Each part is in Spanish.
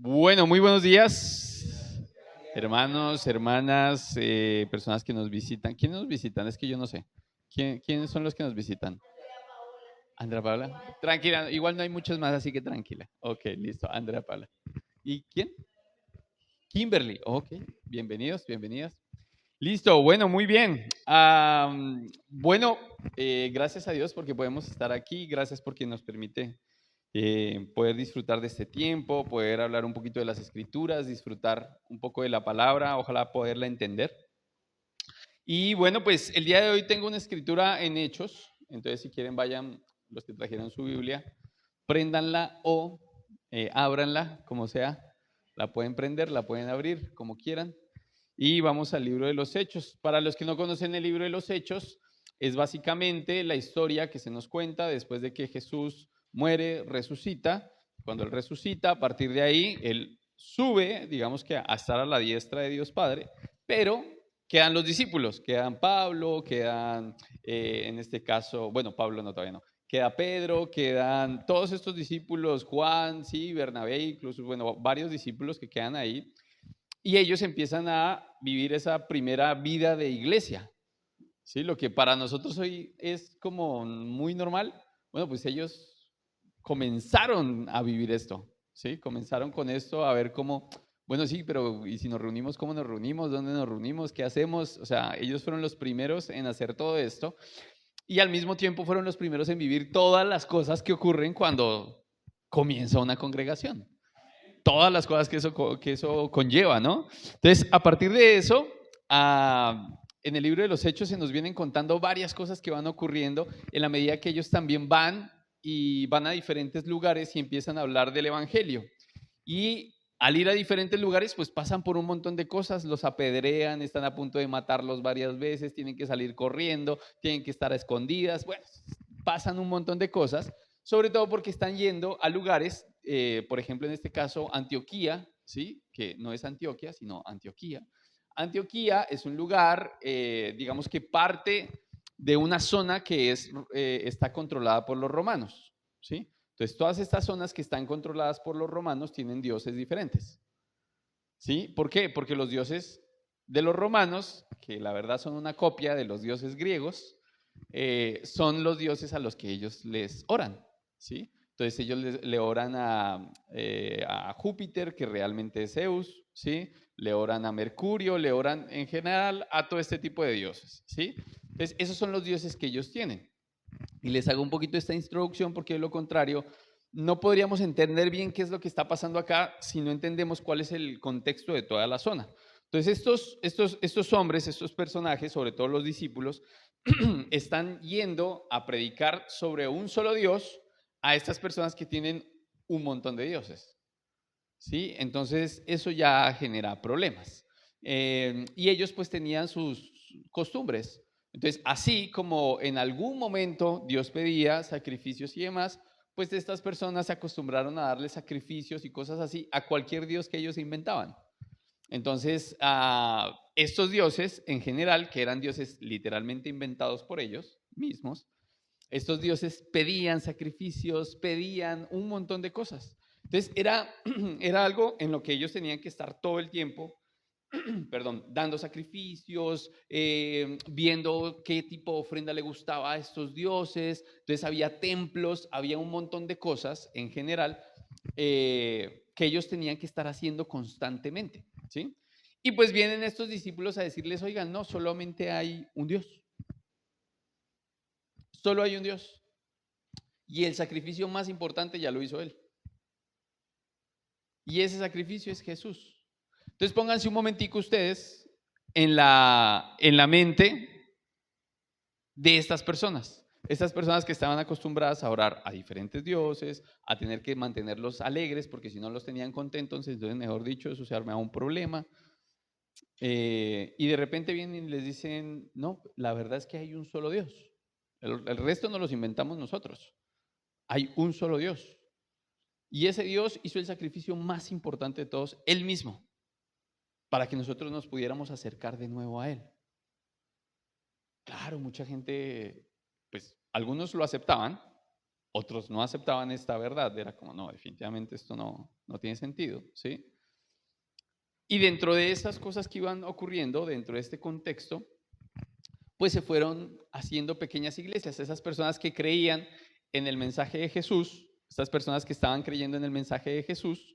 Bueno, muy buenos días, hermanos, hermanas, personas que nos visitan. ¿Quiénes nos visitan? Es que yo no sé. ¿Quiénes son los que nos visitan? Andrea Paula. Tranquila, igual no hay muchos más, así que tranquila. Ok, listo, Andrea Paula. ¿Y quién? Kimberly. Ok, bienvenidos, bienvenidas. Listo, bueno, muy bien. Bueno, gracias a Dios porque podemos estar aquí, gracias porque nos permite poder disfrutar de este tiempo, poder hablar un poquito de las escrituras, disfrutar un poco de la palabra, ojalá poderla entender. Y bueno, pues el día de hoy tengo una escritura en Hechos, entonces si quieren vayan los que trajeron su Biblia, préndanla o ábranla, como sea, la pueden prender, la pueden abrir, como quieran. Y vamos al libro de los Hechos. Para los que no conocen el libro de los Hechos, es básicamente la historia que se nos cuenta después de que Jesús muere, resucita. Cuando Él resucita, a partir de ahí, Él sube, digamos que a estar a la diestra de Dios Padre, pero quedan los discípulos, quedan Pablo, quedan, en este caso, bueno, Pablo no, todavía no, queda Pedro, quedan todos estos discípulos, Juan, sí, Bernabé, incluso, bueno, varios discípulos que quedan ahí, y ellos empiezan a vivir esa primera vida de iglesia, ¿sí? Lo que para nosotros hoy es como muy normal, bueno, pues ellos comenzaron a vivir esto, ¿sí? Comenzaron con esto a ver cómo, bueno, sí, pero ¿y si nos reunimos, cómo nos reunimos? ¿Dónde nos reunimos? ¿Qué hacemos? O sea, ellos fueron los primeros en hacer todo esto y al mismo tiempo fueron los primeros en vivir todas las cosas que ocurren cuando comienza una congregación, todas las cosas que eso conlleva, ¿no? Entonces, a partir de eso, en el libro de los Hechos se nos vienen contando varias cosas que van ocurriendo en la medida que ellos también van y van a diferentes lugares y empiezan a hablar del Evangelio. Y al ir a diferentes lugares, pues pasan por un montón de cosas, los apedrean, están a punto de matarlos varias veces, tienen que salir corriendo, tienen que estar a escondidas, bueno, pasan un montón de cosas, sobre todo porque están yendo a lugares, por ejemplo, en este caso, Antioquía, ¿sí? Que no es Antioquia, sino Antioquía. Antioquía es un lugar, digamos que parte de una zona que está controlada por los romanos, ¿sí? Entonces, todas estas zonas que están controladas por los romanos tienen dioses diferentes, ¿sí? ¿Por qué? Porque los dioses de los romanos, que la verdad son una copia de los dioses griegos, son los dioses a los que ellos les oran, ¿sí? Entonces ellos le oran a Júpiter, que realmente es Zeus, ¿sí? Le oran a Mercurio, le oran en general a todo este tipo de dioses, ¿sí? Entonces esos son los dioses que ellos tienen. Y les hago un poquito esta introducción porque de lo contrario no podríamos entender bien qué es lo que está pasando acá si no entendemos cuál es el contexto de toda la zona. Entonces estos hombres, estos personajes, sobre todo los discípulos, están yendo a predicar sobre un solo Dios a estas personas que tienen un montón de dioses, ¿sí? Entonces eso ya genera problemas. Y ellos pues tenían sus costumbres. Entonces, así como en algún momento Dios pedía sacrificios y demás, pues estas personas se acostumbraron a darle sacrificios y cosas así a cualquier Dios que ellos inventaban. Entonces, estos dioses en general, que eran dioses literalmente inventados por ellos mismos, estos dioses pedían sacrificios, pedían un montón de cosas. Entonces, era algo en lo que ellos tenían que estar todo el tiempo, perdón, dando sacrificios, viendo qué tipo de ofrenda le gustaba a estos dioses. Entonces había templos, había un montón de cosas en general que ellos tenían que estar haciendo constantemente, ¿sí? Y pues vienen estos discípulos a decirles, oigan, no, solamente hay un Dios, solo hay un Dios. Y el sacrificio más importante ya lo hizo Él. Y ese sacrificio es Jesús. Entonces pónganse un momentico ustedes en la mente de estas personas que estaban acostumbradas a orar a diferentes dioses, a tener que mantenerlos alegres, porque si no los tenían contentos, entonces, mejor dicho, eso se armaba un problema. Y de repente vienen y les dicen, no, la verdad es que hay un solo Dios. El resto no los inventamos nosotros. Hay un solo Dios. Y ese Dios hizo el sacrificio más importante de todos, Él mismo, para que nosotros nos pudiéramos acercar de nuevo a Él. Claro, mucha gente, pues algunos lo aceptaban, Otros no aceptaban esta verdad. Era como, no, definitivamente esto no tiene sentido, ¿sí? Y dentro de esas cosas que iban ocurriendo, dentro de este contexto, pues se fueron haciendo pequeñas iglesias. Esas personas que creían en el mensaje de Jesús, estas personas que estaban creyendo en el mensaje de Jesús,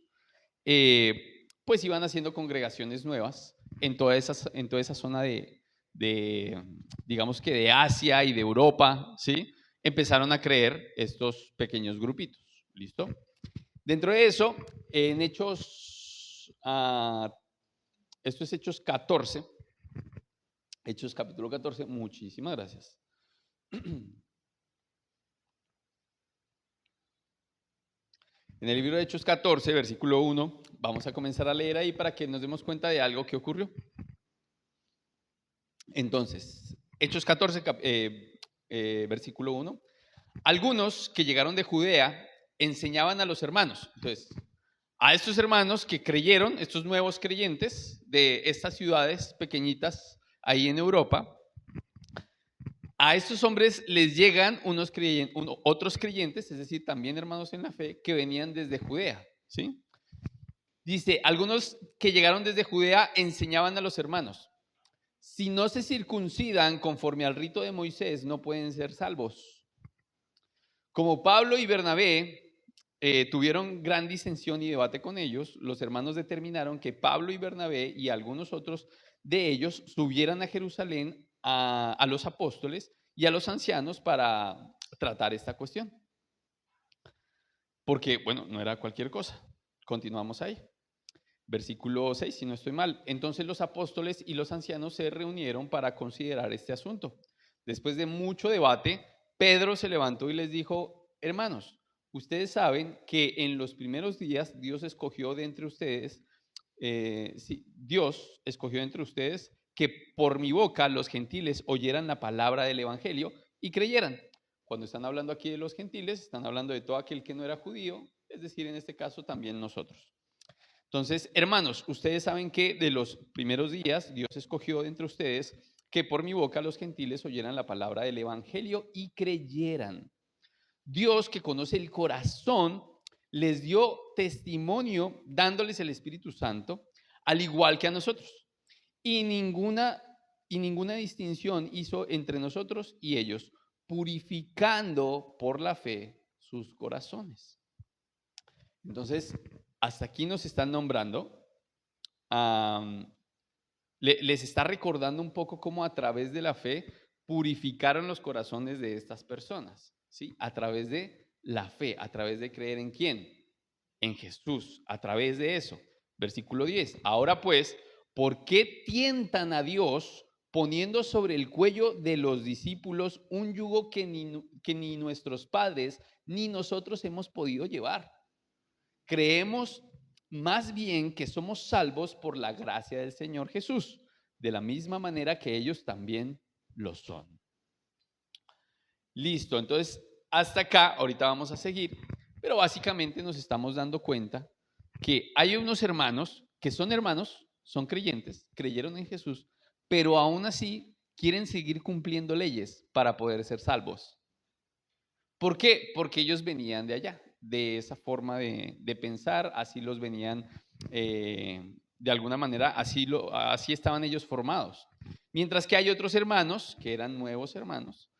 pues iban haciendo congregaciones nuevas en toda esa zona digamos que de Asia y de Europa, ¿sí? Empezaron a creer estos pequeños grupitos, ¿listo? Dentro de eso, en Hechos, esto es Hechos 14, Hechos capítulo 14, muchísimas gracias. En el libro de Hechos 14, versículo 1, vamos a comenzar a leer ahí para que nos demos cuenta de algo que ocurrió. Entonces, Hechos 14, versículo 1. Algunos que llegaron de Judea enseñaban a los hermanos. Entonces, a estos hermanos que creyeron, estos nuevos creyentes de estas ciudades pequeñitas ahí en Europa, a estos hombres les llegan otros creyentes, es decir, también hermanos en la fe, que venían desde Judea, ¿sí? Dice, algunos que llegaron desde Judea enseñaban a los hermanos, si no se circuncidan conforme al rito de Moisés, no pueden ser salvos. Como Pablo y Bernabé tuvieron gran disensión y debate con ellos, los hermanos determinaron que Pablo y Bernabé y algunos otros de ellos subieran a Jerusalén a los apóstoles y a los ancianos para tratar esta cuestión. Porque, bueno, no era cualquier cosa. Continuamos ahí. Versículo 6, si no estoy mal. Entonces los apóstoles y los ancianos se reunieron para considerar este asunto. Después de mucho debate, Pedro se levantó y les dijo, hermanos, ustedes saben que en los primeros días Dios escogió de entre ustedes, Dios escogió de entre ustedes que por mi boca los gentiles oyeran la palabra del evangelio y creyeran. Cuando están hablando aquí de los gentiles, están hablando de todo aquel que no era judío, es decir, en este caso también nosotros. Entonces, hermanos, ustedes saben que de los primeros días Dios escogió de entre ustedes que por mi boca los gentiles oyeran la palabra del evangelio y creyeran. Dios, que conoce el corazón, les dio testimonio dándoles el Espíritu Santo, al igual que a nosotros. Y ninguna distinción hizo entre nosotros y ellos, purificando por la fe sus corazones. Entonces, hasta aquí nos están nombrando, les está recordando un poco cómo a través de la fe purificaron los corazones de estas personas, ¿sí? A través de la fe, a través de creer en quién, en Jesús, a través de eso. Versículo 10. Ahora pues, ¿por qué tientan a Dios poniendo sobre el cuello de los discípulos un yugo que ni nuestros padres ni nosotros hemos podido llevar? Creemos más bien que somos salvos por la gracia del Señor Jesús, de la misma manera que ellos también lo son. Listo, entonces hasta acá, ahorita vamos a seguir, pero básicamente nos estamos dando cuenta que hay unos hermanos que son hermanos, son creyentes, creyeron en Jesús, pero aún así quieren seguir cumpliendo leyes para poder ser salvos. ¿Por qué? Porque ellos venían de allá, de esa forma de pensar, así los venían, de alguna manera, así estaban ellos formados. Mientras que hay otros hermanos, que eran nuevos hermanos,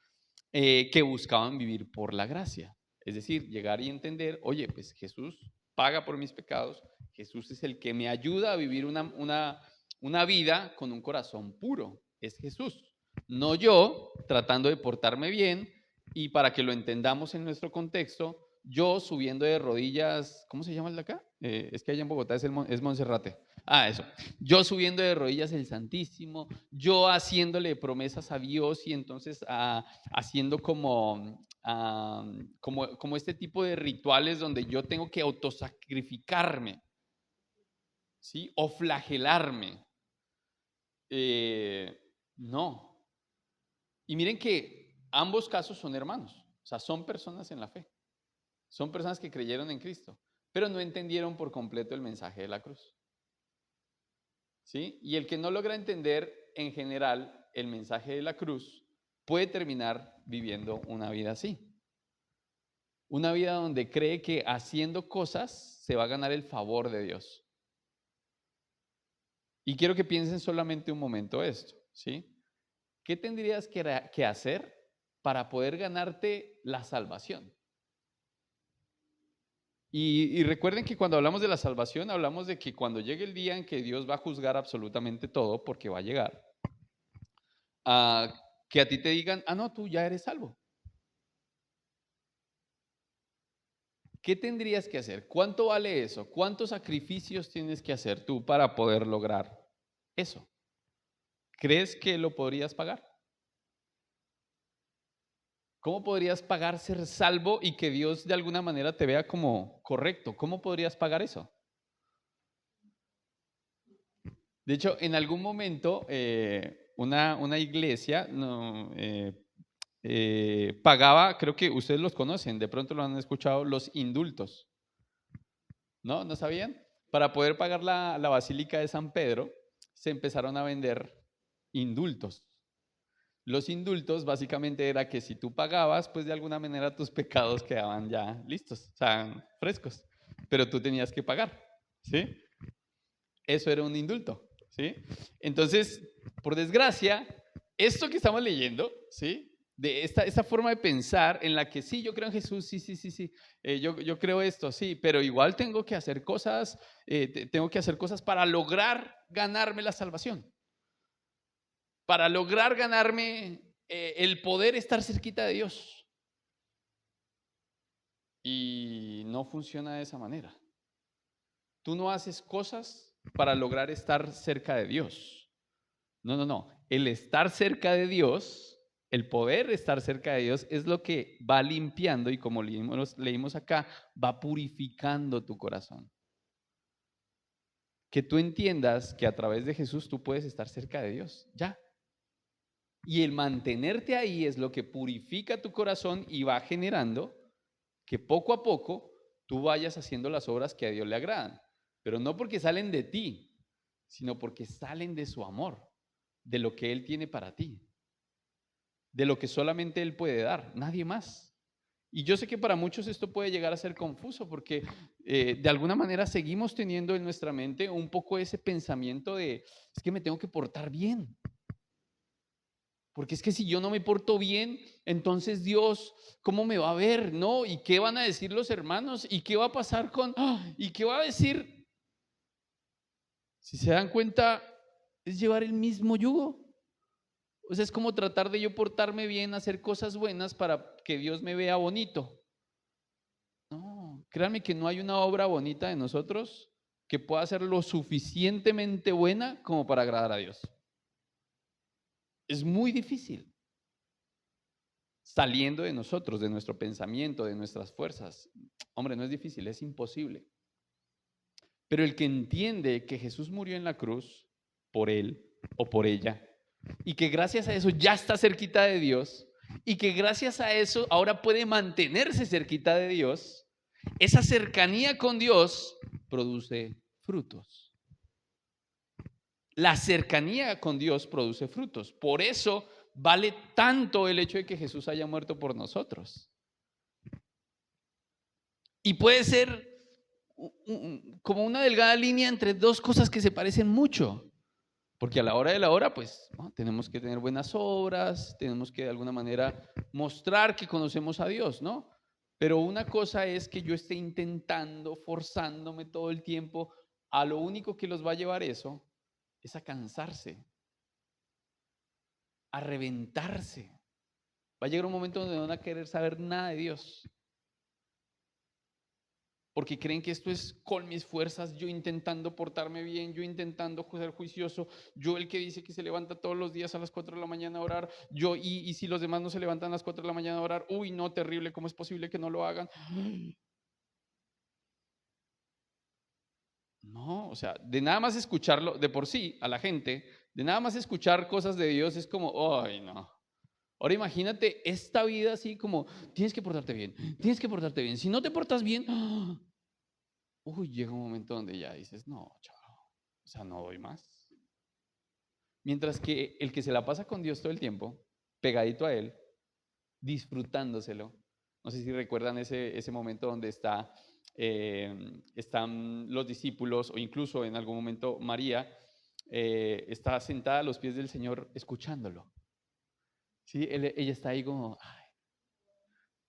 que buscaban vivir por la gracia. Es decir, llegar y entender, oye, pues Jesús paga por mis pecados, Jesús es el que me ayuda a vivir una vida con un corazón puro, es Jesús. No yo tratando de portarme bien. Y para que lo entendamos en nuestro contexto, yo subiendo de rodillas, ¿cómo se llama el de acá? Es que allá en Bogotá es Monserrate. Eso. Yo subiendo de rodillas el Santísimo, yo haciéndole promesas a Dios y entonces haciendo como este tipo de rituales donde yo tengo que autosacrificarme, ¿sí? O flagelarme. No. Y miren que ambos casos son hermanos, o sea, son personas en la fe, son personas que creyeron en Cristo, pero no entendieron por completo el mensaje de la cruz. ¿Sí? Y el que no logra entender en general el mensaje de la cruz puede terminar viviendo una vida así. Una vida donde cree que haciendo cosas se va a ganar el favor de Dios. Y quiero que piensen solamente un momento esto, ¿sí? ¿Qué tendrías que hacer para poder ganarte la salvación? Y recuerden que cuando hablamos de la salvación, hablamos de que cuando llegue el día en que Dios va a juzgar absolutamente todo, porque va a llegar, que a ti te digan, no, tú ya eres salvo. ¿Qué tendrías que hacer? ¿Cuánto vale eso? ¿Cuántos sacrificios tienes que hacer tú para poder lograr eso? ¿Crees que lo podrías pagar? ¿Cómo podrías pagar ser salvo y que Dios de alguna manera te vea como correcto? ¿Cómo podrías pagar eso? De hecho, en algún momento una iglesia pagaba, creo que ustedes los conocen, de pronto lo han escuchado, los indultos. ¿No? ¿No sabían? Para poder pagar la Basílica de San Pedro, se empezaron a vender indultos. Los indultos básicamente era que si tú pagabas, pues de alguna manera tus pecados quedaban ya listos, o sea, frescos, pero tú tenías que pagar, ¿sí? Eso era un indulto, ¿sí? Entonces, por desgracia, esto que estamos leyendo, ¿sí? De esta forma de pensar en la que sí, yo creo en Jesús, sí, yo creo esto, sí, pero igual tengo que hacer cosas, tengo que hacer cosas para lograr ganarme la salvación, para lograr ganarme el poder estar cerquita de Dios. Y no funciona de esa manera. Tú no haces cosas para lograr estar cerca de Dios. No. El estar cerca de Dios, el poder estar cerca de Dios es lo que va limpiando y como leímos acá, va purificando tu corazón. Que tú entiendas que a través de Jesús tú puedes estar cerca de Dios, ya. Y el mantenerte ahí es lo que purifica tu corazón y va generando que poco a poco tú vayas haciendo las obras que a Dios le agradan. Pero no porque salen de ti, sino porque salen de su amor, de lo que Él tiene para ti, de lo que solamente Él puede dar, nadie más. Y yo sé que para muchos esto puede llegar a ser confuso porque de alguna manera seguimos teniendo en nuestra mente un poco ese pensamiento de, es que me tengo que portar bien. Porque es que si yo no me porto bien, entonces Dios, ¿cómo me va a ver? ¿No? ¿Y qué van a decir los hermanos? ¿Y qué va a pasar con... ¿Y qué va a decir? Si se dan cuenta, es llevar el mismo yugo. O sea, es como tratar de yo portarme bien, hacer cosas buenas para que Dios me vea bonito. No, créanme que no hay una obra bonita de nosotros que pueda ser lo suficientemente buena como para agradar a Dios. Es muy difícil. Saliendo de nosotros, de nuestro pensamiento, de nuestras fuerzas. Hombre, no es difícil, es imposible. Pero el que entiende que Jesús murió en la cruz por él o por ella, y que gracias a eso ya está cerquita de Dios, y que gracias a eso ahora puede mantenerse cerquita de Dios, esa cercanía con Dios produce frutos. La cercanía con Dios produce frutos. Por eso vale tanto el hecho de que Jesús haya muerto por nosotros. Y puede ser como una delgada línea entre dos cosas que se parecen mucho. Porque a la hora de la hora, pues, ¿no? Tenemos que tener buenas obras, tenemos que de alguna manera mostrar que conocemos a Dios, ¿no? Pero una cosa es que yo esté intentando, forzándome todo el tiempo, a lo único que los va a llevar eso es a cansarse, a reventarse. Va a llegar un momento donde no van a querer saber nada de Dios. Porque creen que esto es con mis fuerzas, yo intentando portarme bien, yo intentando ser juicioso, yo el que dice que se levanta todos los días a las 4 de la mañana a orar, yo y si los demás no se levantan a las 4 de la mañana a orar, uy, no, terrible, ¿cómo es posible que no lo hagan? No, o sea, de nada más escucharlo, de por sí, a la gente, de nada más escuchar cosas de Dios es como, ay, no. Ahora imagínate esta vida así como, tienes que portarte bien, tienes que portarte bien. Si no te portas bien, llega un momento donde ya dices, no, chao, o sea, no doy más. Mientras que el que se la pasa con Dios todo el tiempo, pegadito a Él, disfrutándoselo, No sé si recuerdan ese momento donde están los discípulos, o incluso en algún momento María está sentada a los pies del Señor escuchándolo. ¿Sí? Ella está ahí como, ay,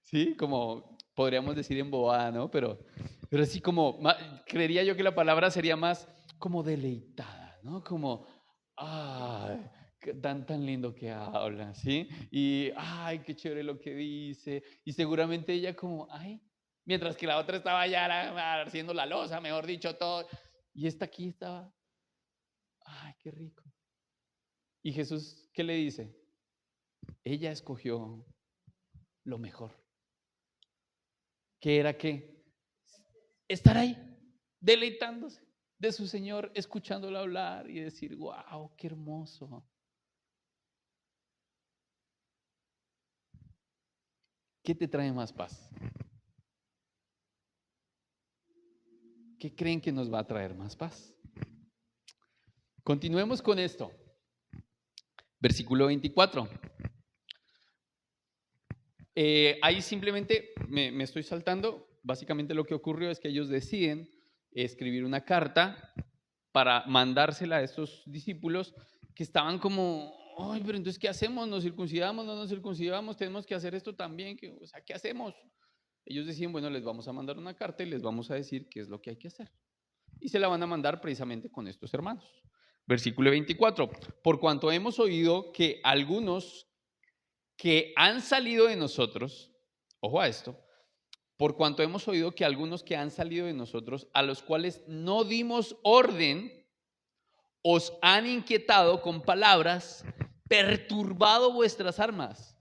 sí, como podríamos decir embobada, ¿no? Pero así como, creería yo que la palabra sería más como deleitada, ¿no? Como, ay, tan lindo que habla, ¿sí? Y, ay, qué chévere lo que dice. Y seguramente ella como, ay, mientras que la otra estaba ya haciendo la loza, mejor dicho, todo. Y esta aquí estaba, ay, qué rico. Y Jesús, ¿qué le dice? Ella escogió lo mejor. ¿Qué era qué? Estar ahí, deleitándose de su Señor, escuchándolo hablar y decir, wow, qué hermoso. ¿Qué te trae más paz? ¿Qué creen que nos va a traer más paz? Continuemos con esto. Versículo 24. Ahí simplemente me estoy saltando. Básicamente lo que ocurrió es que ellos deciden escribir una carta para mandársela a estos discípulos que estaban como, ay, pero entonces, ¿qué hacemos? ¿Nos circuncidamos? ¿No nos circuncidamos? Tenemos que hacer esto también. O sea, ¿qué hacemos? Ellos decían, bueno, les vamos a mandar una carta y les vamos a decir qué es lo que hay que hacer. Y se la van a mandar precisamente con estos hermanos. Versículo 24. Por cuanto hemos oído que algunos que han salido de nosotros, ojo a esto, por cuanto hemos oído que algunos que han salido de nosotros, a los cuales no dimos orden, os han inquietado con palabras, perturbado vuestras almas,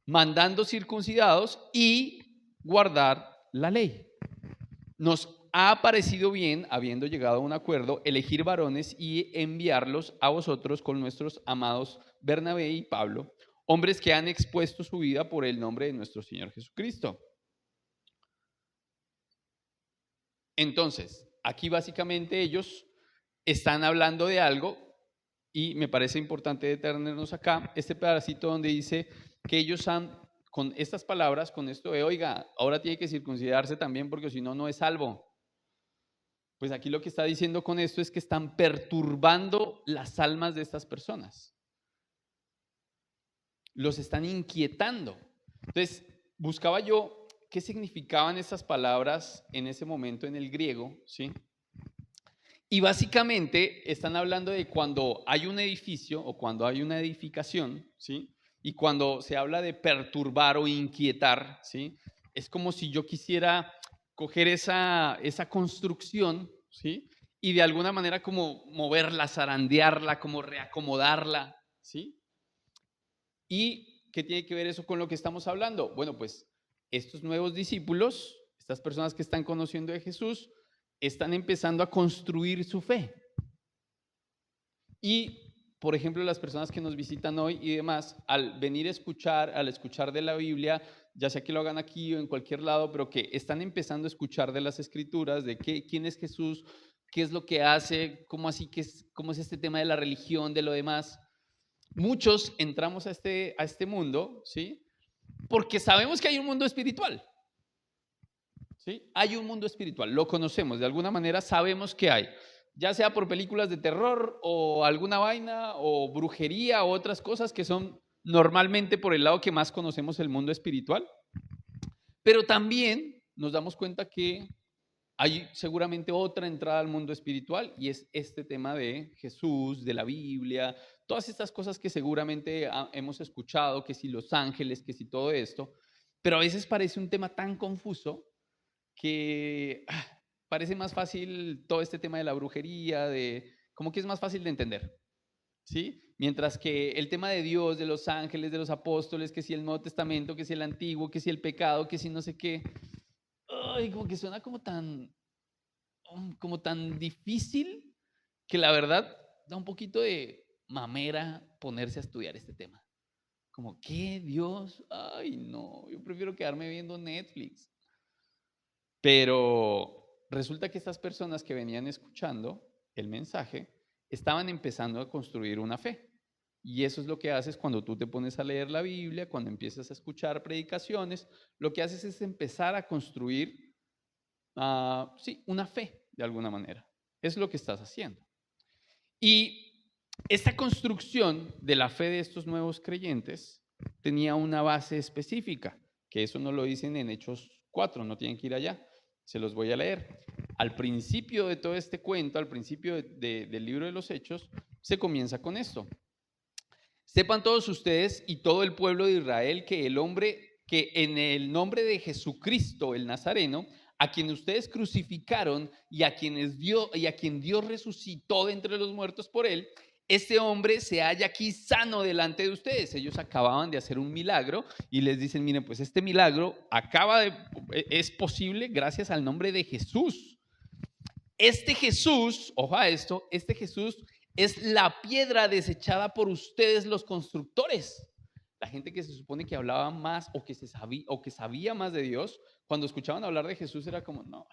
mandando circuncidados y guardar la ley. Nos ha parecido bien, habiendo llegado a un acuerdo, elegir varones y enviarlos a vosotros con nuestros amados Bernabé y Pablo, hombres que han expuesto su vida por el nombre de nuestro Señor Jesucristo. Entonces, aquí básicamente ellos están hablando de algo y me parece importante detenernos acá, este pedacito donde dice que ellos han, con estas palabras, con esto de, oiga, ahora tiene que circuncidarse también porque si no, no es salvo. Pues aquí lo que está diciendo con esto es que están perturbando las almas de estas personas. Los están inquietando. Entonces, buscaba yo qué significaban esas palabras en ese momento en el griego, ¿sí? Y básicamente están hablando de cuando hay un edificio o cuando hay una edificación, ¿sí? Y cuando se habla de perturbar o inquietar, ¿sí? Es como si yo quisiera coger esa construcción, ¿sí? Y de alguna manera como moverla, zarandearla, como reacomodarla, ¿sí? ¿Y qué tiene que ver eso con lo que estamos hablando? Bueno, pues estos nuevos discípulos, estas personas que están conociendo de Jesús, están empezando a construir su fe. Y, por ejemplo, las personas que nos visitan hoy y demás, al venir a escuchar, al escuchar de la Biblia, ya sea que lo hagan aquí o en cualquier lado, pero que están empezando a escuchar de las Escrituras, de quién es Jesús, qué es lo que hace, cómo así, cómo es este tema de la religión, de lo demás. Muchos entramos a este mundo, ¿sí? Porque sabemos que hay un mundo espiritual. ¿Sí? Hay un mundo espiritual, lo conocemos, de alguna manera sabemos que hay, ya sea por películas de terror o alguna vaina o brujería o otras cosas que son normalmente por el lado que más conocemos el mundo espiritual. Pero también nos damos cuenta que hay seguramente otra entrada al mundo espiritual y es este tema de Jesús, de la Biblia, todas estas cosas que seguramente hemos escuchado, que si los ángeles, que si todo esto, pero a veces parece un tema tan confuso que parece más fácil todo este tema de la brujería, como que es más fácil de entender, ¿sí? Mientras que el tema de Dios, de los ángeles, de los apóstoles, que si el Nuevo Testamento, que si el Antiguo, que si el pecado, que si no sé qué, como que suena como tan difícil que la verdad da un poquito de mamera ponerse a estudiar este tema. Como, ¿qué Dios? Ay, no, yo prefiero quedarme viendo Netflix. Pero resulta que estas personas que venían escuchando el mensaje estaban empezando a construir una fe. Y eso es lo que haces cuando tú te pones a leer la Biblia, cuando empiezas a escuchar predicaciones, lo que haces es empezar a construir, sí, una fe de alguna manera. Es lo que estás haciendo. Y esta construcción de la fe de estos nuevos creyentes tenía una base específica, que eso no lo dicen en Hechos 4, no tienen que ir allá, se los voy a leer. Al principio de todo este cuento, al principio del libro de los Hechos, se comienza con esto. Sepan todos ustedes y todo el pueblo de Israel que en el nombre de Jesucristo, el Nazareno, a quien ustedes crucificaron y a quien Dios resucitó de entre los muertos por él, este hombre se halla aquí sano delante de ustedes. Ellos acababan de hacer un milagro y les dicen, miren, pues este milagro es posible gracias al nombre de Jesús. Este Jesús, ojo a esto, este Jesús es la piedra desechada por ustedes los constructores. La gente que se supone que hablaba más o que sabía más de Dios, cuando escuchaban hablar de Jesús era como, no,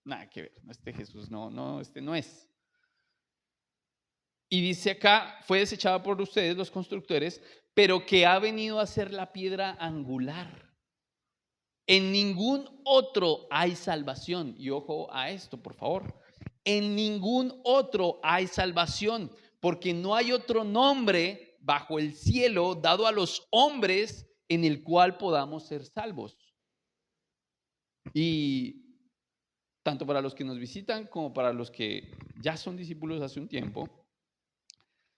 nada que ver, este Jesús este no es. Y dice acá, fue desechada por ustedes los constructores, pero que ha venido a ser la piedra angular. En ningún otro hay salvación. Y ojo a esto, por favor. En ningún otro hay salvación, porque no hay otro nombre bajo el cielo dado a los hombres en el cual podamos ser salvos. Y tanto para los que nos visitan como para los que ya son discípulos hace un tiempo,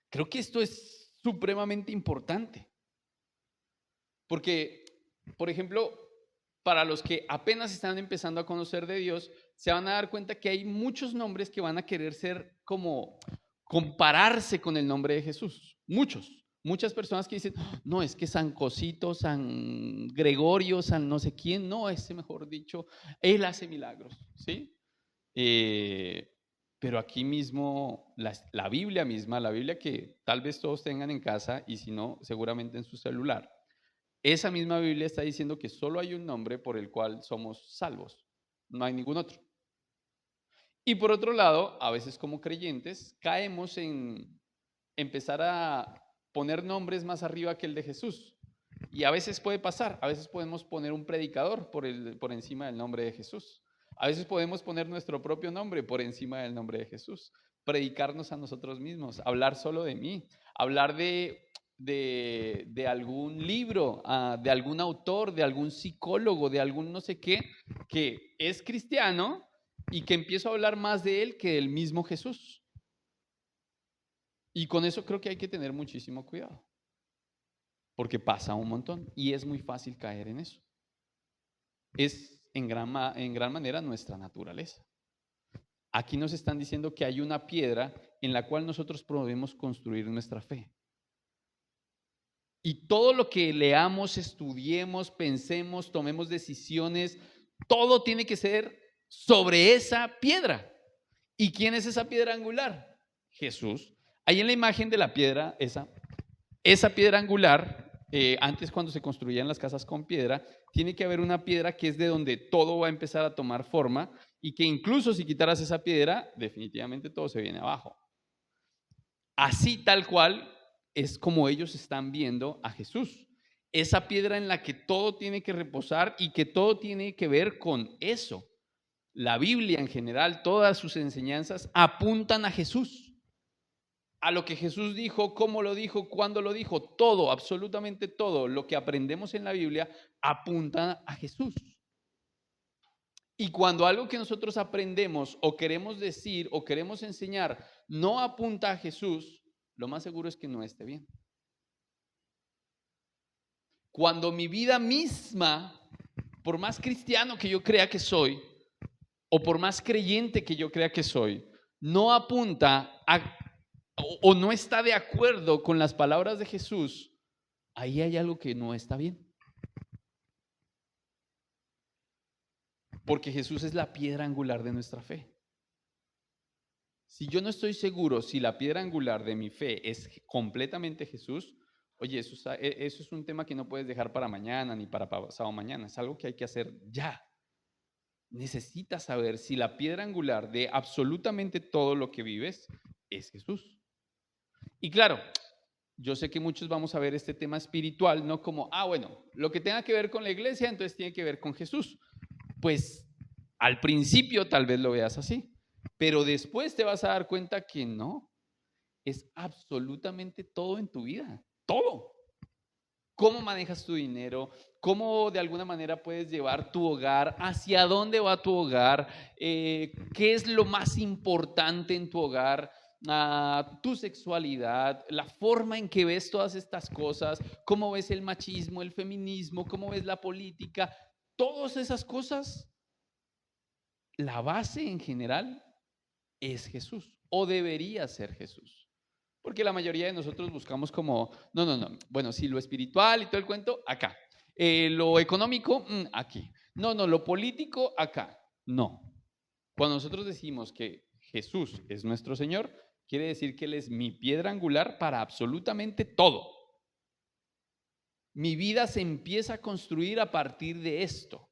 creo que esto es supremamente importante. Porque, por ejemplo, para los que apenas están empezando a conocer de Dios, se van a dar cuenta que hay muchos nombres que van a querer ser como compararse con el nombre de Jesús. Muchas personas que dicen, no, es que San Cosito, San Gregorio, San no sé quién, no, ese mejor dicho, él hace milagros, ¿sí? Pero aquí mismo, la Biblia misma, la Biblia que tal vez todos tengan en casa y si no, seguramente en su celular, esa misma Biblia está diciendo que solo hay un nombre por el cual somos salvos, no hay ningún otro. Y por otro lado, a veces como creyentes caemos en empezar a poner nombres más arriba que el de Jesús. Y a veces puede pasar, a veces podemos poner un predicador por encima del nombre de Jesús. A veces podemos poner nuestro propio nombre por encima del nombre de Jesús. Predicarnos a nosotros mismos, hablar solo de mí, hablar de algún libro, de algún autor, de algún psicólogo, de algún no sé qué, que es cristiano y que empiezo a hablar más de él que del mismo Jesús. Y con eso creo que hay que tener muchísimo cuidado, porque pasa un montón y es muy fácil caer en eso. Es en gran manera nuestra naturaleza. Aquí nos están diciendo que hay una piedra en la cual nosotros podemos construir nuestra fe. Y todo lo que leamos, estudiemos, pensemos, tomemos decisiones, todo tiene que ser sobre esa piedra. ¿Y quién es esa piedra angular? Jesús. Ahí en la imagen de la piedra, esa piedra angular, antes cuando se construían las casas con piedra, tiene que haber una piedra que es de donde todo va a empezar a tomar forma y que incluso si quitaras esa piedra, definitivamente todo se viene abajo. Así tal cual es como ellos están viendo a Jesús. Esa piedra en la que todo tiene que reposar y que todo tiene que ver con eso. La Biblia en general, todas sus enseñanzas apuntan a Jesús. A lo que Jesús dijo, cómo lo dijo, cuándo lo dijo, todo, absolutamente todo lo que aprendemos en la Biblia apunta a Jesús. Y cuando algo que nosotros aprendemos o queremos decir o queremos enseñar no apunta a Jesús, lo más seguro es que no esté bien. Cuando mi vida misma, por más cristiano que yo crea que soy, o por más creyente que yo crea que soy, no apunta o no está de acuerdo con las palabras de Jesús, ahí hay algo que no está bien. Porque Jesús es la piedra angular de nuestra fe. Si yo no estoy seguro si la piedra angular de mi fe es completamente Jesús, oye, eso es un tema que no puedes dejar para mañana ni para pasado mañana, es algo que hay que hacer ya. Necesitas saber si la piedra angular de absolutamente todo lo que vives es Jesús. Y claro, yo sé que muchos vamos a ver este tema espiritual, no como, bueno, lo que tenga que ver con la iglesia, entonces tiene que ver con Jesús. Pues al principio tal vez lo veas así, pero después te vas a dar cuenta que no, es absolutamente todo en tu vida, todo. ¿Cómo manejas tu dinero? ¿Cómo de alguna manera puedes llevar tu hogar? ¿Hacia dónde va tu hogar? ¿Qué es lo más importante en tu hogar? Tu sexualidad, la forma en que ves todas estas cosas, cómo ves el machismo, el feminismo, cómo ves la política, todas esas cosas, la base en general es Jesús o debería ser Jesús. Porque la mayoría de nosotros buscamos como, no, bueno, sí, lo espiritual y todo el cuento, acá. Lo económico, aquí. No, lo político, acá. No. Cuando nosotros decimos que Jesús es nuestro Señor, quiere decir que Él es mi piedra angular para absolutamente todo. Mi vida se empieza a construir a partir de esto.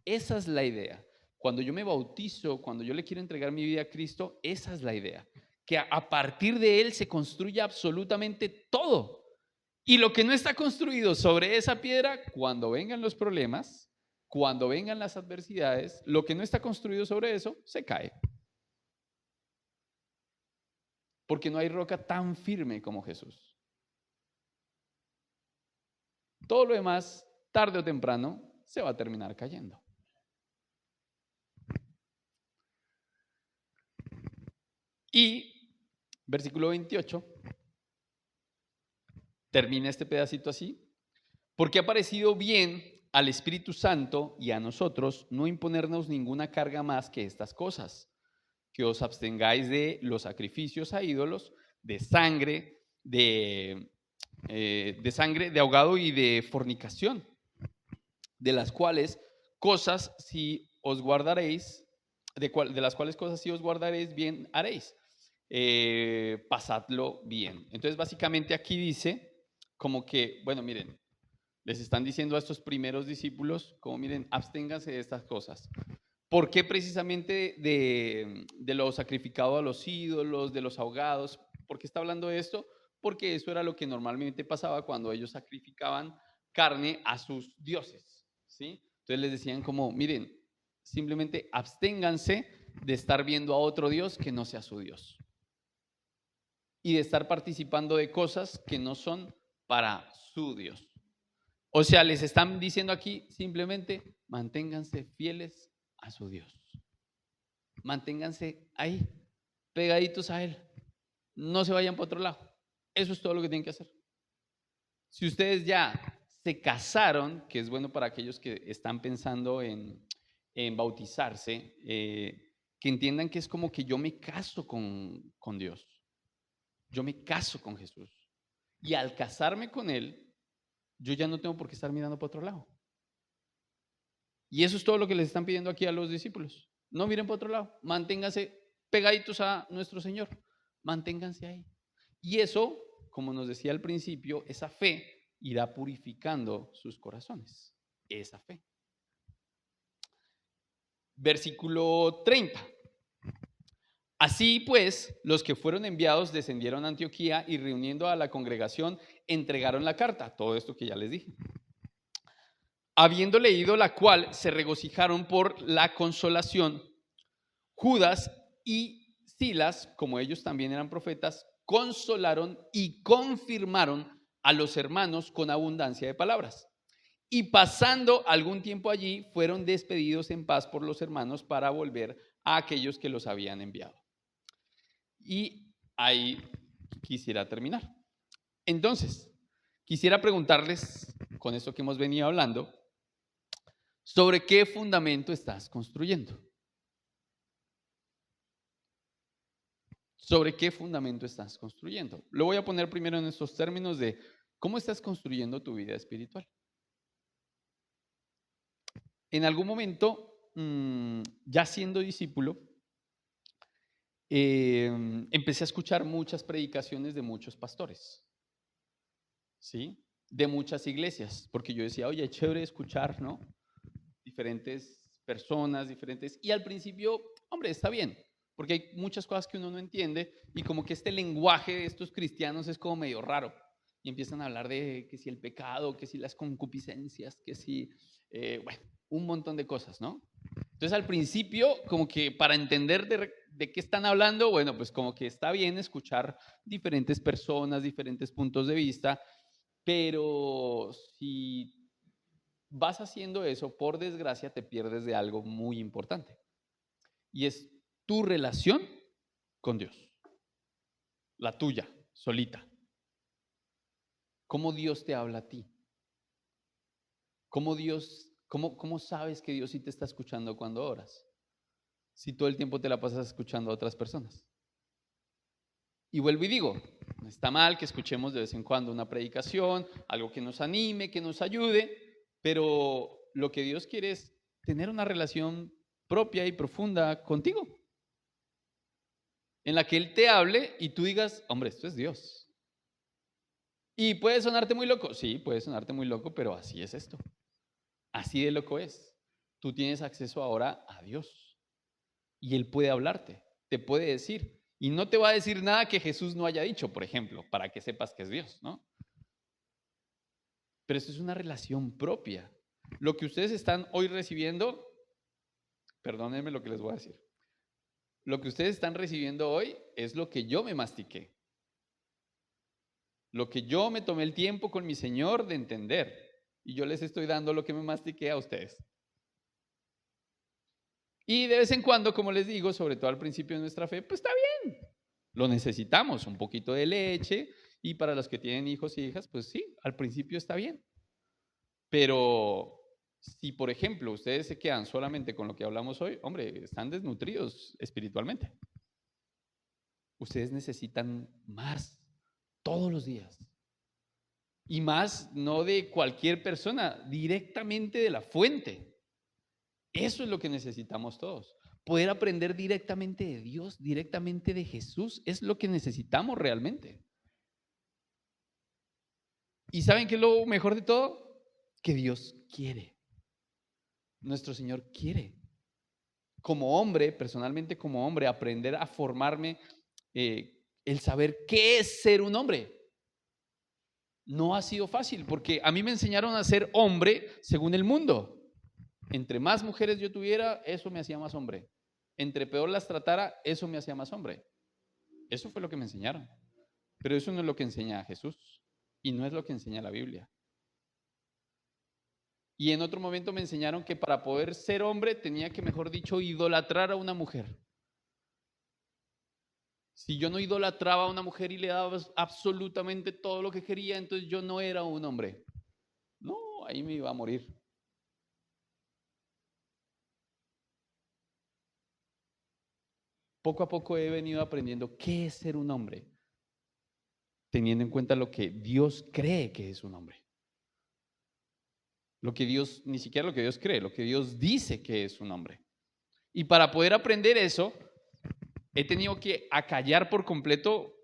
Esa es la idea. Cuando yo me bautizo, cuando yo le quiero entregar mi vida a Cristo, esa es la idea. Que a partir de Él se construye absolutamente todo. Y lo que no está construido sobre esa piedra, cuando vengan los problemas, cuando vengan las adversidades, lo que no está construido sobre eso, se cae. Porque no hay roca tan firme como Jesús. Todo lo demás, tarde o temprano, se va a terminar cayendo. Y versículo 28, termina este pedacito así. Porque ha parecido bien al Espíritu Santo y a nosotros no imponernos ninguna carga más que estas cosas, que os abstengáis de los sacrificios a ídolos, de sangre, de ahogado y de fornicación, de las cuales cosas si os guardaréis, de las cuales cosas si os guardaréis bien haréis. Pasadlo bien. Entonces básicamente aquí dice como que, bueno, miren, les están diciendo a estos primeros discípulos, como miren, absténganse de estas cosas. ¿Por qué precisamente de lo sacrificado a los ídolos, de los ahogados? ¿Por qué está hablando de esto? Porque eso era lo que normalmente pasaba cuando ellos sacrificaban carne a sus dioses, ¿sí? Entonces les decían como, miren, simplemente absténganse de estar viendo a otro Dios que no sea su Dios. Y de estar participando de cosas que no son para su Dios. O sea, les están diciendo aquí simplemente manténganse fieles a su Dios. Manténganse ahí, pegaditos a Él. No se vayan para otro lado. Eso es todo lo que tienen que hacer. Si ustedes ya se casaron, que es bueno para aquellos que están pensando en bautizarse, que entiendan que es como que yo me caso con Dios. Yo me caso con Jesús. Y al casarme con Él, yo ya no tengo por qué estar mirando para otro lado. Y eso es todo lo que les están pidiendo aquí a los discípulos. No miren para otro lado, manténganse pegaditos a nuestro Señor, manténganse ahí. Y eso, como nos decía al principio, esa fe irá purificando sus corazones, esa fe. Versículo 30. Así pues, los que fueron enviados descendieron a Antioquía y reuniendo a la congregación entregaron la carta, todo esto que ya les dije. Habiendo leído la cual, se regocijaron por la consolación. Judas y Silas, como ellos también eran profetas, consolaron y confirmaron a los hermanos con abundancia de palabras. Y pasando algún tiempo allí, fueron despedidos en paz por los hermanos para volver a aquellos que los habían enviado. Y ahí quisiera terminar. Entonces, quisiera preguntarles, con esto que hemos venido hablando, ¿sobre qué fundamento estás construyendo? ¿Sobre qué fundamento estás construyendo? Lo voy a poner primero en estos términos de cómo estás construyendo tu vida espiritual. En algún momento, ya siendo discípulo, empecé a escuchar muchas predicaciones de muchos pastores, ¿sí? De muchas iglesias, porque yo decía, oye, es chévere escuchar, ¿no? Diferentes personas, diferentes. Y al principio, hombre, está bien. porque hay muchas cosas que uno no entiende y como que este lenguaje de estos cristianos es como medio raro y empiezan a hablar de que si el pecado, que si las concupiscencias, que si, bueno, un montón de cosas, ¿no? Entonces al principio como que para entender de qué están hablando, bueno, pues como que está bien escuchar diferentes personas, diferentes puntos de vista, pero si vas haciendo eso, por desgracia te pierdes de algo muy importante y es tu relación con Dios, la tuya, solita. ¿Cómo Dios te habla a ti? ¿Cómo sabes que Dios sí te está escuchando cuando oras? Si todo el tiempo te la pasas escuchando a otras personas. Y vuelvo y digo, no está mal que escuchemos de vez en cuando una predicación, algo que nos anime, que nos ayude, pero lo que Dios quiere es tener una relación propia y profunda contigo, en la que Él te hable y tú digas, hombre, esto es Dios. Y puede sonarte muy loco, sí, puede sonarte muy loco, pero así es esto. Así de loco es. Tú tienes acceso ahora a Dios y Él puede hablarte, te puede decir. Y no te va a decir nada que Jesús no haya dicho, por ejemplo, para que sepas que es Dios, ¿no? Pero eso es una relación propia. Lo que ustedes están hoy recibiendo, perdónenme lo que les voy a decir. Lo que ustedes están recibiendo hoy es lo que yo me mastiqué. Lo que yo me tomé el tiempo con mi Señor de entender. Y yo les estoy dando lo que me mastiqué a ustedes. Y de vez en cuando, como les digo, sobre todo al principio de nuestra fe, pues está bien. Lo necesitamos, un poquito de leche. Y para los que tienen hijos y hijas, pues sí, al principio está bien. Pero si, por ejemplo, ustedes se quedan solamente con lo que hablamos hoy, hombre, están desnutridos espiritualmente. Ustedes necesitan más todos los días. Y más no de cualquier persona, directamente de la fuente. Eso es lo que necesitamos todos. Poder aprender directamente de Dios, directamente de Jesús, es lo que necesitamos realmente. ¿Y saben qué es lo mejor de todo? Que Dios quiere. Nuestro Señor quiere. Como hombre, personalmente como hombre, aprender a formarme el saber qué es ser un hombre. No ha sido fácil porque a mí me enseñaron a ser hombre según el mundo. Entre más mujeres yo tuviera, eso me hacía más hombre. Entre peor las tratara, eso me hacía más hombre. Eso fue lo que me enseñaron. Pero eso no es lo que enseña Jesús y no es lo que enseña la Biblia. Y en otro momento me enseñaron que para poder ser hombre tenía que, mejor dicho, idolatrar a una mujer. Si yo no idolatraba a una mujer y le daba absolutamente todo lo que quería, entonces yo no era un hombre. No, ahí me iba a morir. Poco a poco he venido aprendiendo qué es ser un hombre, teniendo en cuenta lo que Dios cree que es un hombre. Lo que Dios, ni siquiera lo que Dios cree, lo que Dios dice que es un hombre. Y para poder aprender eso, he tenido que acallar por completo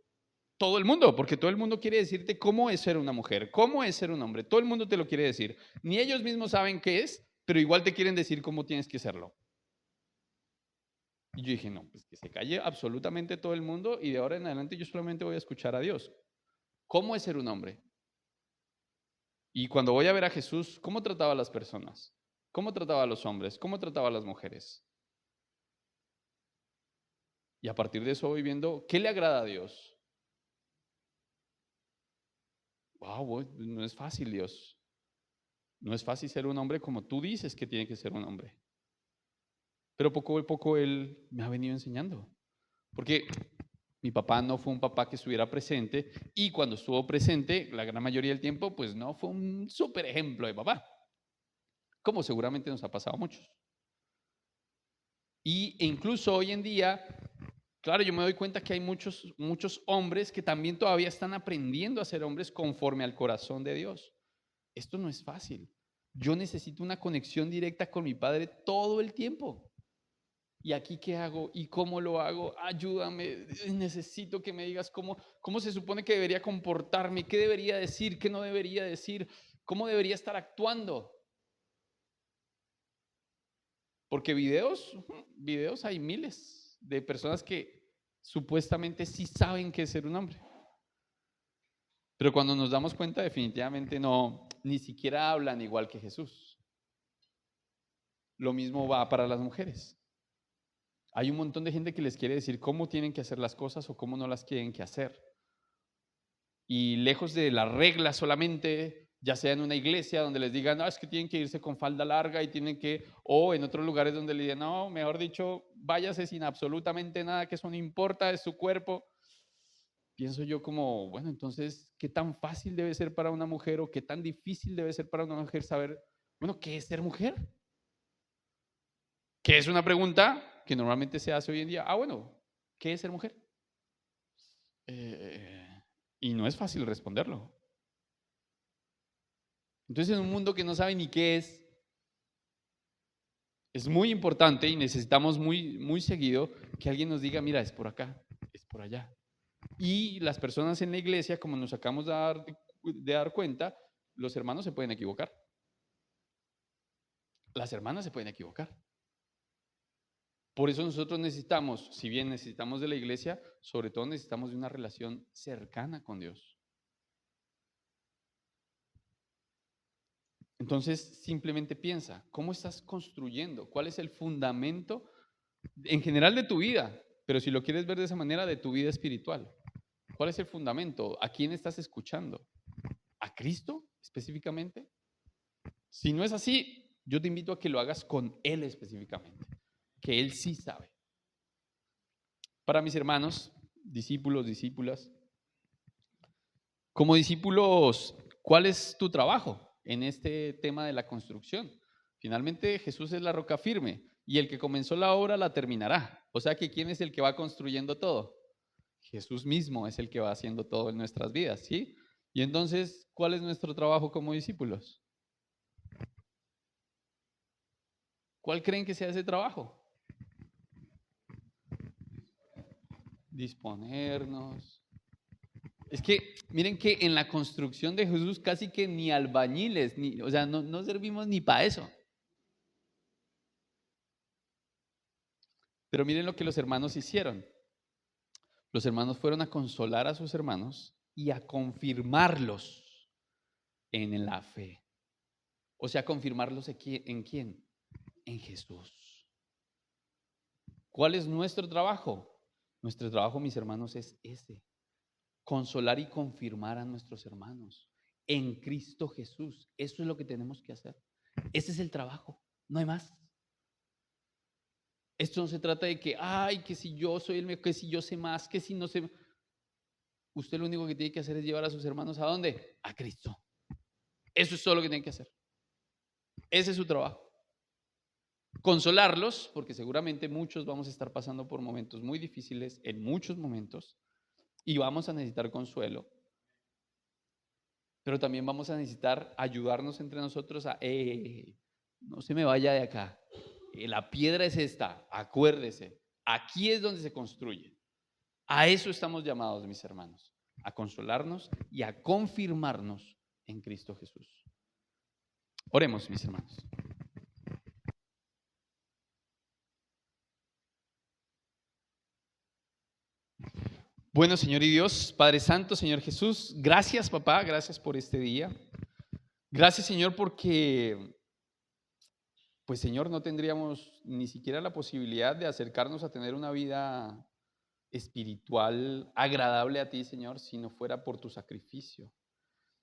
todo el mundo, porque todo el mundo quiere decirte cómo es ser una mujer, cómo es ser un hombre. Todo el mundo te lo quiere decir. Ni ellos mismos saben qué es, pero igual te quieren decir cómo tienes que serlo. Y yo dije, no, pues que se calle absolutamente todo el mundo y de ahora en adelante yo solamente voy a escuchar a Dios. ¿Cómo es ser un hombre? Y cuando voy a ver a Jesús, ¿cómo trataba a las personas? ¿Cómo trataba a los hombres? ¿Cómo trataba a las mujeres? Y a partir de eso voy viendo qué le agrada a Dios. Wow, no es fácil, Dios. No es fácil ser un hombre como tú dices que tiene que ser un hombre. Pero poco a poco Él me ha venido enseñando. Porque mi papá no fue un papá que estuviera presente y cuando estuvo presente, la gran mayoría del tiempo, pues no fue un súper ejemplo de papá. Como seguramente nos ha pasado a muchos. E incluso hoy en día, claro, yo me doy cuenta que hay muchos hombres que también todavía están aprendiendo a ser hombres conforme al corazón de Dios. Esto no es fácil. Yo necesito una conexión directa con mi Padre todo el tiempo. ¿Y aquí qué hago? ¿Y cómo lo hago? Ayúdame. Necesito que me digas cómo se supone que debería comportarme, qué debería decir, qué no debería decir, cómo debería estar actuando. Porque videos hay miles. de personas que supuestamente sí saben qué es ser un hombre. Pero cuando nos damos cuenta, definitivamente no, ni siquiera hablan igual que Jesús. Lo mismo va para las mujeres. Hay un montón de gente que les quiere decir cómo tienen que hacer las cosas o cómo no las tienen que hacer. Y lejos de la regla solamente, ya sea en una iglesia donde les digan, no, es que tienen que irse con falda larga y tienen que, o en otros lugares donde le digan, no, mejor dicho, váyase sin absolutamente nada, que eso no importa, es su cuerpo. Pienso yo como, bueno, entonces, ¿qué tan fácil debe ser para una mujer o qué tan difícil debe ser para una mujer saber, bueno, qué es ser mujer? Que es una pregunta que normalmente se hace hoy en día. Ah, bueno, ¿qué es ser mujer? Y no es fácil responderlo. Entonces, en un mundo que no sabe ni qué es muy importante y necesitamos muy, muy seguido que alguien nos diga, mira, es por acá, es por allá. Y las personas en la iglesia, como nos acabamos de dar cuenta, los hermanos se pueden equivocar. Las hermanas se pueden equivocar. Por eso nosotros necesitamos, si bien necesitamos de la iglesia, sobre todo necesitamos de una relación cercana con Dios. Entonces, simplemente piensa, ¿cómo estás construyendo? ¿Cuál es el fundamento en general de tu vida? Pero si lo quieres ver de esa manera, de tu vida espiritual. ¿Cuál es el fundamento? ¿A quién estás escuchando? ¿A Cristo específicamente? Si no es así, yo te invito a que lo hagas con Él específicamente, que Él sí sabe. Para mis hermanos, discípulos, discípulas, como discípulos, ¿cuál es tu trabajo en este tema de la construcción? Finalmente Jesús es la roca firme y el que comenzó la obra la terminará. O sea que ¿quién es el que va construyendo todo? Jesús mismo es el que va haciendo todo en nuestras vidas, ¿sí? Y entonces, ¿cuál es nuestro trabajo como discípulos? ¿Cuál creen que sea ese trabajo? Disponernos. Es que miren que en la construcción de Jesús casi que ni albañiles, o sea, no servimos ni para eso. Pero miren lo que los hermanos hicieron. Los hermanos fueron a consolar a sus hermanos y a confirmarlos en la fe. O sea, confirmarlos en quién? En Jesús. ¿Cuál es nuestro trabajo? Nuestro trabajo, mis hermanos, es ese. Consolar y confirmar a nuestros hermanos en Cristo Jesús. Eso es lo que tenemos que hacer. Ese es el trabajo. No hay más. Esto no se trata de que, ay, que si yo soy el mejor, que si yo sé más, que si no sé. Usted lo único que tiene que hacer es llevar a sus hermanos ¿a dónde? A Cristo. Eso es todo lo que tiene que hacer. Ese es su trabajo. Consolarlos, porque seguramente muchos vamos a estar pasando por momentos muy difíciles en muchos momentos y vamos a necesitar consuelo. Pero también vamos a necesitar ayudarnos entre nosotros a, no se me vaya de acá. La piedra es esta, acuérdese. Aquí es donde se construye. A eso estamos llamados, mis hermanos, a consolarnos y a confirmarnos en Cristo Jesús. Oremos, mis hermanos. Bueno, Señor y Dios, Padre Santo, Señor Jesús, gracias, papá, gracias por este día. Gracias, Señor, porque, pues, Señor, no tendríamos ni siquiera la posibilidad de acercarnos a tener una vida espiritual agradable a ti, Señor, si no fuera por tu sacrificio.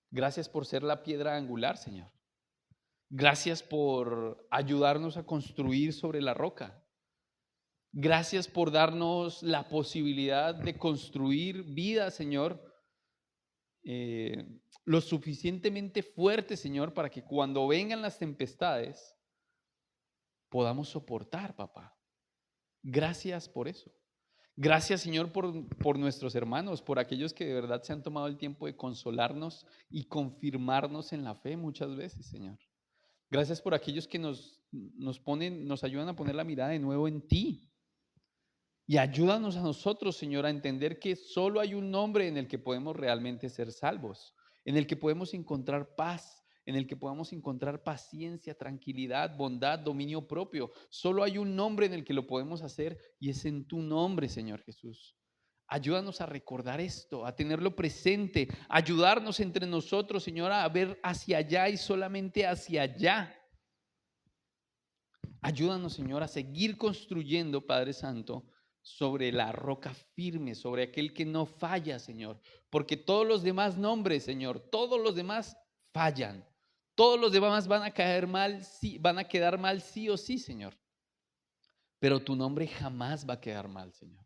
Gracias por ser la piedra angular, Señor. Gracias por ayudarnos a construir sobre la roca. Gracias por darnos la posibilidad de construir vida, Señor, lo suficientemente fuerte, Señor, para que cuando vengan las tempestades podamos soportar, papá. Gracias por eso. Gracias, Señor, por nuestros hermanos, por aquellos que de verdad se han tomado el tiempo de consolarnos y confirmarnos en la fe muchas veces, Señor. Gracias por aquellos que nos ayudan a poner la mirada de nuevo en ti. Y ayúdanos a nosotros, Señor, a entender que solo hay un nombre en el que podemos realmente ser salvos, en el que podemos encontrar paz, en el que podamos encontrar paciencia, tranquilidad, bondad, dominio propio. Solo hay un nombre en el que lo podemos hacer y es en tu nombre, Señor Jesús. Ayúdanos a recordar esto, a tenerlo presente, ayudarnos entre nosotros, Señor, a ver hacia allá y solamente hacia allá. Ayúdanos, Señor, a seguir construyendo, Padre Santo, sobre la roca firme, sobre aquel que no falla, Señor. Porque todos los demás nombres, Señor, todos los demás fallan. Todos los demás van a caer mal, sí, van a quedar mal sí o sí, Señor. Pero tu nombre jamás va a quedar mal, Señor.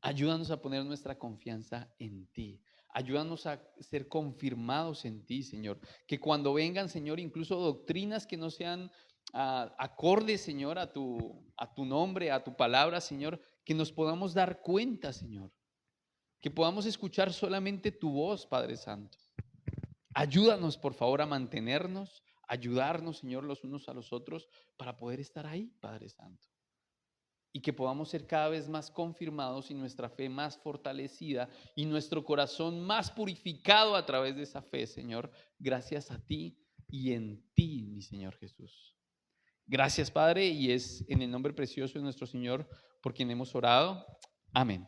Ayúdanos a poner nuestra confianza en ti. Ayúdanos a ser confirmados en ti, Señor. Que cuando vengan, Señor, incluso doctrinas que no sean acordes, Señor, a tu nombre, a tu palabra, Señor, que nos podamos dar cuenta, Señor. Que podamos escuchar solamente tu voz, Padre Santo. Ayúdanos, por favor, a mantenernos, ayudarnos, Señor, los unos a los otros para poder estar ahí, Padre Santo. Y que podamos ser cada vez más confirmados y nuestra fe más fortalecida y nuestro corazón más purificado a través de esa fe, Señor, gracias a ti y en ti, mi Señor Jesús. Gracias, Padre, y es en el nombre precioso de nuestro Señor por quien hemos orado. Amén.